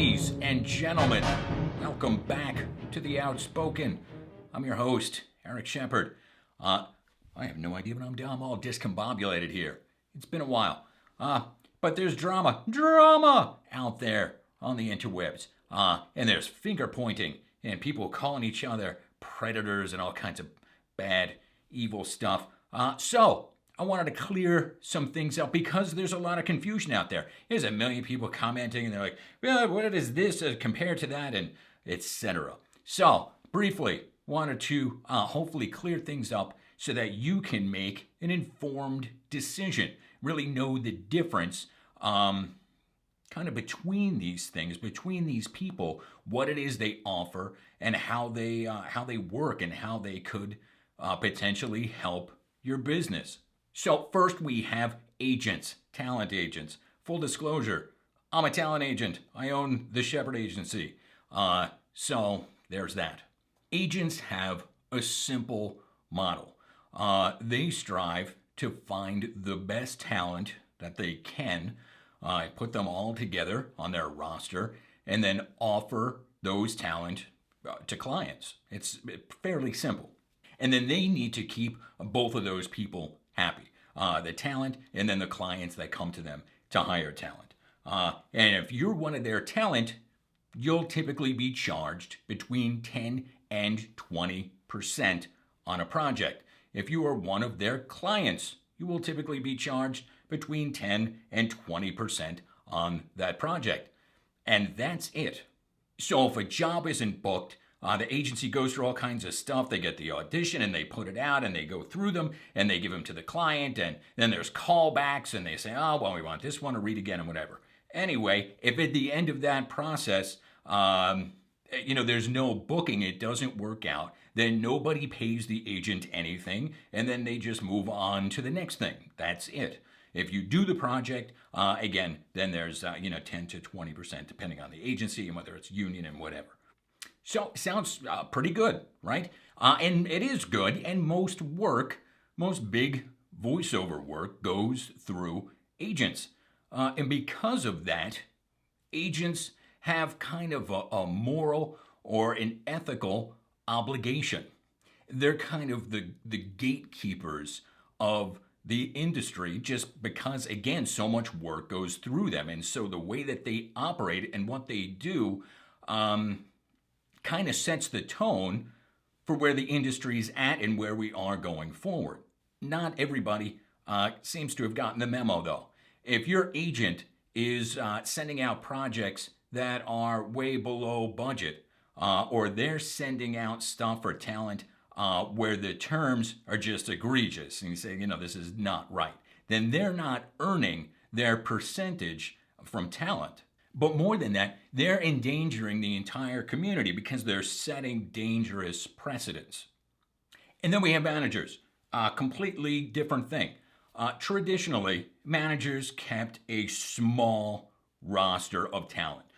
Ladies and gentlemen, welcome back to The Outspoken. I'm your host, Eric Shepard. I have no idea what I'm doing. I'm all discombobulated here. It's been a while. But there's drama out there on the interwebs. And there's finger pointing and people calling each other predators and all kinds of bad, evil stuff. So I wanted to clear some things up because there's a lot of confusion out there. There's a million people commenting and they're like, well, what is this compared to that, and etc. So briefly, wanted to hopefully clear things up so that you can make an informed decision, really know the difference kind of between these things, between these people, what it is they offer and how they work and how they could potentially help your business. So first we have agents, talent agents. Full disclosure, I'm a talent agent. I own the Shepard Agency. So there's that. Agents have a simple model. They strive to find the best talent that they can, put them all together on their roster, and then offer those talent to clients. It's fairly simple. And then they need to keep both of those people happy. The talent and then the clients that come to them to hire talent. And if you're one of their talent, you'll typically be charged between 10 and 20% on a project. If you are one of their clients, you will typically be charged between 10 and 20% on that project. And that's it. So if a job isn't booked, the agency goes through all kinds of stuff. They get the audition and they put it out and they go through them and they give them to the client, and then there's callbacks and they say, oh, well, we want this one to read again and whatever. Anyway, if at the end of that process, there's no booking, it doesn't work out, then nobody pays the agent anything and then they just move on to the next thing. That's it. If you do the project, again, then there's 10 to 20% depending on the agency and whether it's union and whatever. So sounds pretty good, right? And it is good, and most big voiceover work goes through agents. And because of that, agents have kind of a moral or an ethical obligation. They're kind of the gatekeepers of the industry just because, again, so much work goes through them. And so the way that they operate and what they do kind of sets the tone for where the industry's at and where we are going forward. Not everybody seems to have gotten the memo, though. If your agent is sending out projects that are way below budget, or they're sending out stuff for talent where the terms are just egregious, and you say, this is not right, then they're not earning their percentage from talent. But more than that, they're endangering the entire community because they're setting dangerous precedents. And then we have managers, a completely different thing. Traditionally, managers kept a small roster of talent.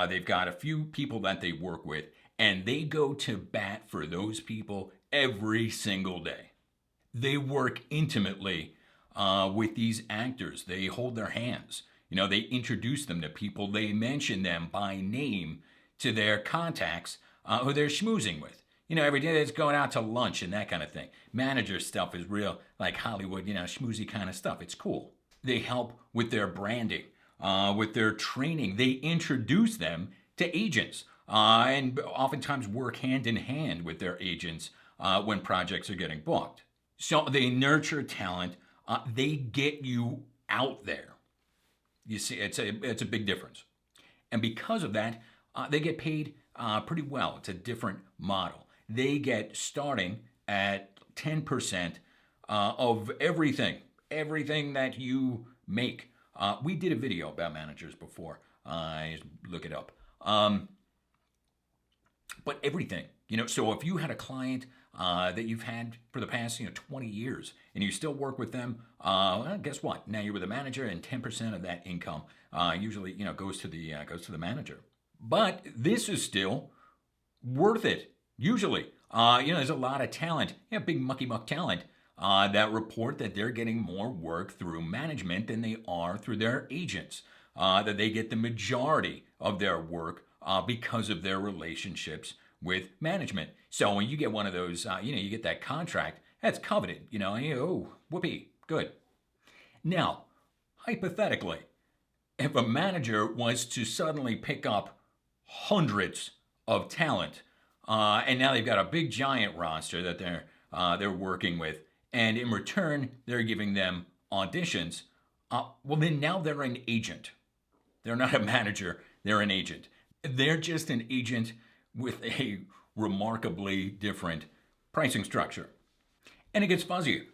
They've got a few people that they work with, and they go to bat for those people every single day. They work intimately with these actors. They hold their hands. They introduce them to people. They mention them by name to their contacts who they're schmoozing with. Every day they're going out to lunch and that kind of thing. Manager stuff is real, like Hollywood, schmoozy kind of stuff. It's cool. They help with their branding, with their training. They introduce them to agents and oftentimes work hand in hand with their agents when projects are getting booked. So they nurture talent. They get you out there. You see, it's a big difference. And because of that, they get paid pretty well. It's a different model. They get starting at 10% of everything that you make. We did a video about managers before. Look it up. But everything, so if you had a client that you've had for the past 20 years and you still work with them, well, guess what? Now you're with a manager, and 10% of that income usually goes to the manager. But this is still worth it. Usually, there's a lot of talent, big mucky muck talent that report that they're getting more work through management than they are through their agents. that they get the majority of their work because of their relationships with management. So when you get one of those, you get that contract, that's coveted, oh, whoopee, good. Now, hypothetically, if a manager was to suddenly pick up hundreds of talent, and now they've got a big giant roster that they're working with, and in return they're giving them auditions, well then now they're an agent. They're not a manager, they're an agent. They're just an agent with a remarkably different pricing structure. And it gets fuzzier.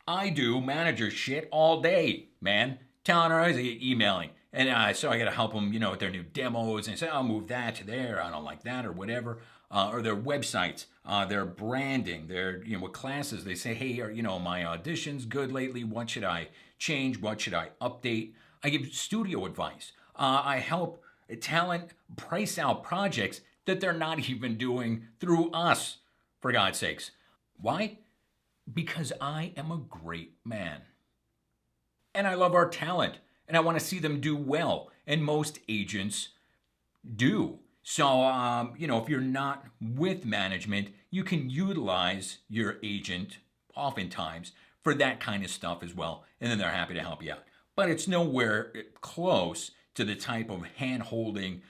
I do manager shit all day, man. Talent are always emailing. And so I got to help them, with their new demos and say, I'll move that to there. I don't like that or whatever. Or their websites, their branding, their, with classes. They say, hey, my auditions good lately? What should I change? What should I update? I give studio advice. I help talent price out projects that they're not even doing through us, for God's sakes. Why? Because I am a great man. And I love our talent, and I want to see them do well, and most agents do. So, if you're not with management, you can utilize your agent oftentimes for that kind of stuff as well, and then they're happy to help you out. But it's nowhere close to the type of hand-holding,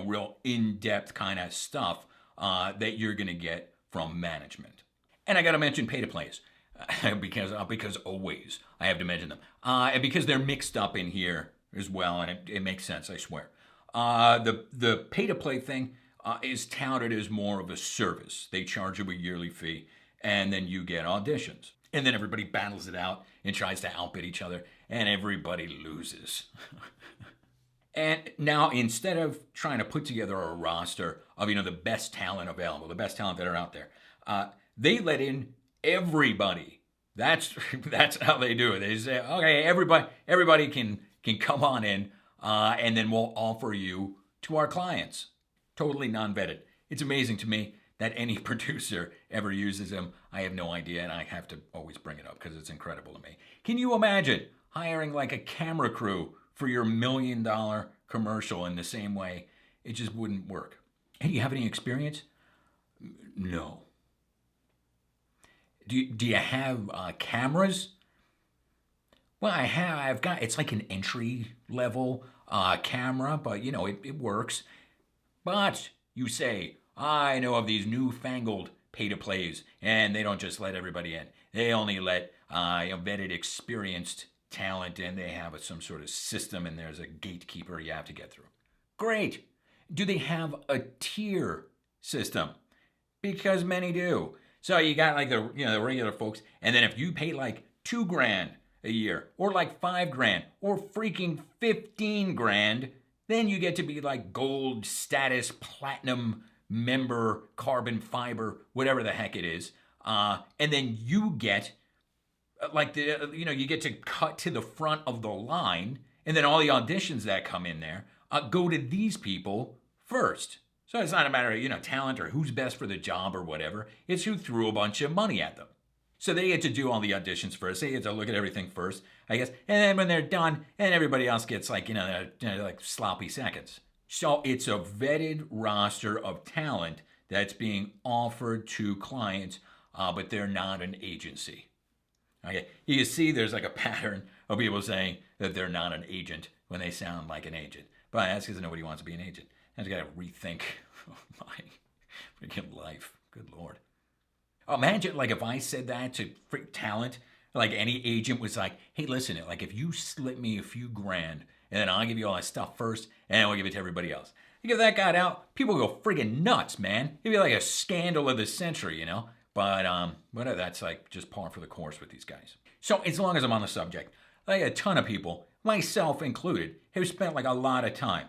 real in-depth kind of stuff that you're going to get from management. And I got to mention pay-to-plays because always I have to mention them. And because they're mixed up in here as well, and it makes sense, I swear. The pay-to-play thing is touted as more of a service. They charge you a yearly fee, and then you get auditions. And then everybody battles it out and tries to outbid each other, and everybody loses. And now, instead of trying to put together a roster of, the best talent available, the best talent that are out there, they let in everybody. That's how they do it. They say, okay, everybody can come on in, and then we'll offer you to our clients. Totally non-vetted. It's amazing to me that any producer ever uses them. I have no idea, and I have to always bring it up because it's incredible to me. Can you imagine hiring like a camera crew for your $1 million commercial in the same way? It just wouldn't work. And do you have any experience? No. Do you have cameras? Well, I've got, it's like an entry level camera, but it works. But you say, I know of these newfangled pay-to-plays, and they don't just let everybody in. They only let vetted, experienced talent, and they have some sort of system, and there's a gatekeeper you have to get through. Great. Do they have a tier system? Because many do. So you got like the regular folks, and then if you pay like $2,000 a year, or like $5,000, or freaking $15,000, then you get to be like gold status, platinum member, carbon fiber, whatever the heck it is, and then you get you get to cut to the front of the line, and then all the auditions that come in there go to these people first. So it's not a matter of, talent or who's best for the job or whatever. It's who threw a bunch of money at them. So they get to do all the auditions first. They get to look at everything first, I guess. And then when they're done, and everybody else gets like sloppy seconds. So it's a vetted roster of talent that's being offered to clients, but they're not an agency. Okay, you can see there's like a pattern of people saying that they're not an agent when they sound like an agent. But that's because nobody wants to be an agent. I just got to rethink my freaking life. Good Lord. Imagine like if I said that to freak talent, like any agent was like, hey, listen, like if you slip me a few grand and then I'll give you all that stuff first and I'll give it to everybody else. You get that guy out, people go friggin' nuts, man. It'd be like a scandal of the century, But that's like just par for the course with these guys. So as long as I'm on the subject, like a ton of people, myself included, have spent like a lot of time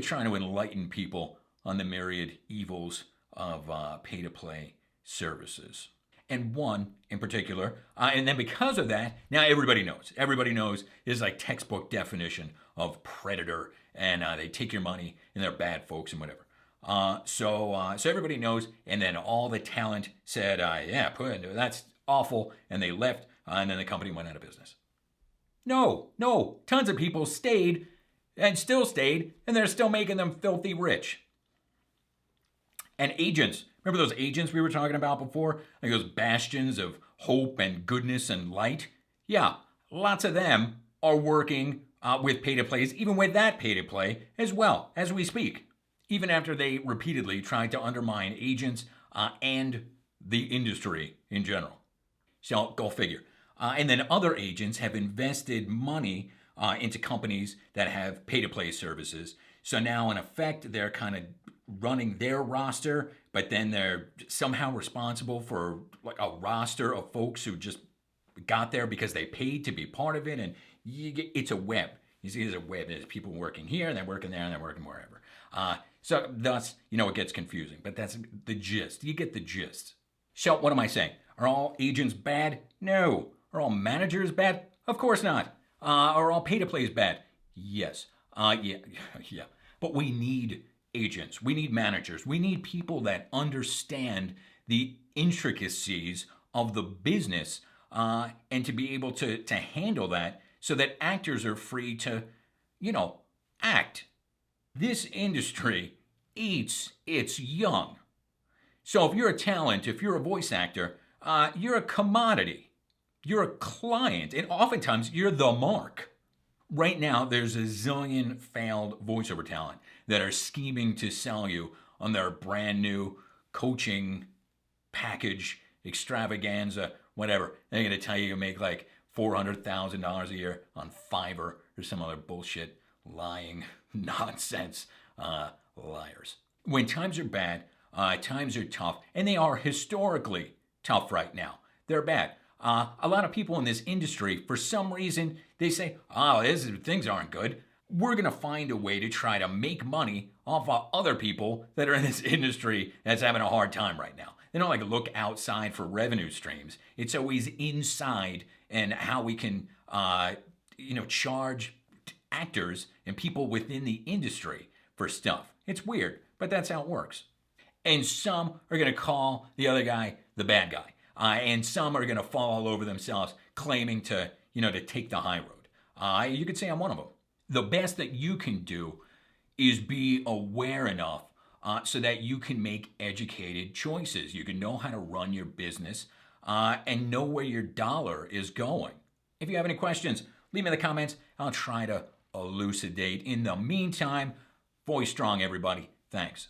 trying to enlighten people on the myriad evils of pay-to-play services. And one in particular, and then because of that, now everybody knows. Everybody knows is like textbook definition of predator, and they take your money, and they're bad folks and whatever. So everybody knows, and then all the talent said, that's awful, and they left, and then the company went out of business. No, tons of people stayed and still stayed, and they're still making them filthy rich. And agents, remember those agents we were talking about before? Like those bastions of hope and goodness and light? Yeah, lots of them are working with pay-to-plays, even with that pay-to-play as well as we speak, even after they repeatedly tried to undermine agents and the industry in general. So go figure. And then other agents have invested money into companies that have pay-to-play services. So now, in effect, they're kind of running their roster, but then they're somehow responsible for like a roster of folks who just got there because they paid to be part of it. And it's a web. You see, there's a web. There's people working here, and they're working there, and they're working wherever. So thus, it gets confusing. But that's the gist. You get the gist. So what am I saying? Are all agents bad? No. Are all managers bad? Of course not. Are all pay-to-plays bad? Yes. Yeah. But we need agents. We need managers. We need people that understand the intricacies of the business and to be able to handle that so that actors are free to, act. This industry eats its young. So if you're a talent, if you're a voice actor, you're a commodity. You're a client, and oftentimes you're the mark. Right now, there's a zillion failed voiceover talent that are scheming to sell you on their brand new coaching package, extravaganza, whatever. They're going to tell you you make like $400,000 a year on Fiverr or some other bullshit, lying, nonsense, liars. When times are bad, times are tough, and they are historically tough right now. They're bad. A lot of people in this industry, for some reason, they say, things aren't good. We're going to find a way to try to make money off of other people that are in this industry that's having a hard time right now. They don't like look outside for revenue streams. It's always inside and how we can, charge actors and people within the industry for stuff. It's weird, but that's how it works. And some are going to call the other guy the bad guy. And some are going to fall all over themselves claiming to take the high road. You could say I'm one of them. The best that you can do is be aware enough so that you can make educated choices. You can know how to run your business and know where your dollar is going. If you have any questions, leave me in the comments. I'll try to elucidate. In the meantime, voice strong, everybody. Thanks.